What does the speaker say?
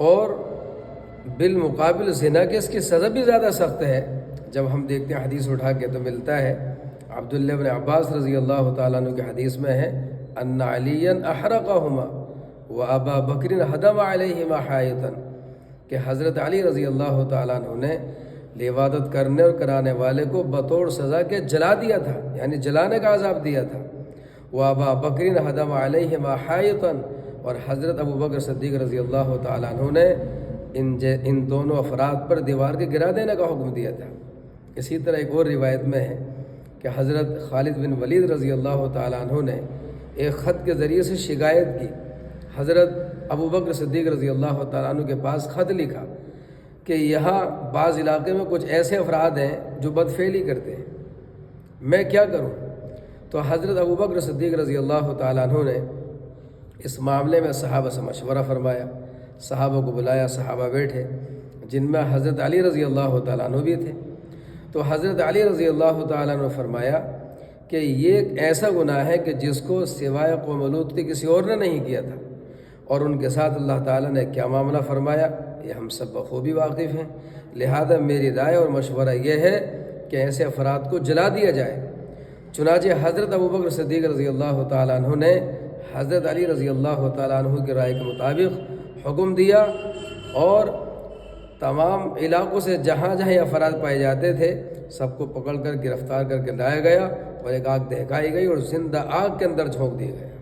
اور بالمقابل زنا کے اس کی سزا بھی زیادہ سخت ہے۔ جب ہم دیکھتے ہیں حدیث اٹھا کے تو ملتا ہے عبداللہ بن عباس رضی اللہ تعالیٰ عنہ کی حدیث میں ہے ان علیٰ احرقہما وابا بکر ہدم علیہما حائطا، کہ حضرت علی رضی اللہ تعالیٰ عنہ نے لواطت کرنے اور کرانے والے کو بطور سزا کے جلا دیا تھا، یعنی جلانے کا عذاب دیا تھا۔ وابا بکر ہدم علیہما حائطا، اور حضرت ابو بکر صدیق رضی اللہ تعالیٰ عنہ نے ان دونوں افراد پر دیوار کے گرا دینے کا حکم دیا تھا۔ اسی طرح ایک اور روایت میں ہے کہ حضرت خالد بن ولید رضی اللہ تعالیٰ عنہ نے ایک خط کے ذریعے سے شکایت کی، حضرت ابو بکر صدیق رضی اللہ تعالیٰ عنہ کے پاس خط لکھا کہ یہاں بعض علاقے میں کچھ ایسے افراد ہیں جو بدفعلی کرتے ہیں، میں کیا کروں؟ تو حضرت ابو بکر صدیق رضی اللہ تعالیٰ عنہ نے اس معاملے میں صحابہ سے مشورہ فرمایا، صحابہ کو بلایا، صحابہ بیٹھے جن میں حضرت علی رضی اللہ تعالیٰ عنہ بھی تھے۔ تو حضرت علی رضی اللہ تعالیٰ عنہ نے فرمایا کہ یہ ایک ایسا گناہ ہے کہ جس کو سوائے قوم لوط کے کسی اور نے نہیں کیا تھا، اور ان کے ساتھ اللہ تعالیٰ نے کیا معاملہ فرمایا یہ ہم سب بخوبی واقف ہیں۔ لہذا میری رائے اور مشورہ یہ ہے کہ ایسے افراد کو جلا دیا جائے۔ چنانچہ حضرت ابو بکر صدیق رضی اللہ تعالیٰ عنہ نے حضرت علی رضی اللہ تعالیٰ عنہ کی رائے کے مطابق حکم دیا، اور تمام علاقوں سے جہاں جہاں یہ افراد پائے جاتے تھے سب کو پکڑ کر گرفتار کر کے لایا گیا، اور ایک آگ دہکائی گئی اور زندہ آگ کے اندر جھونک دیا گیا۔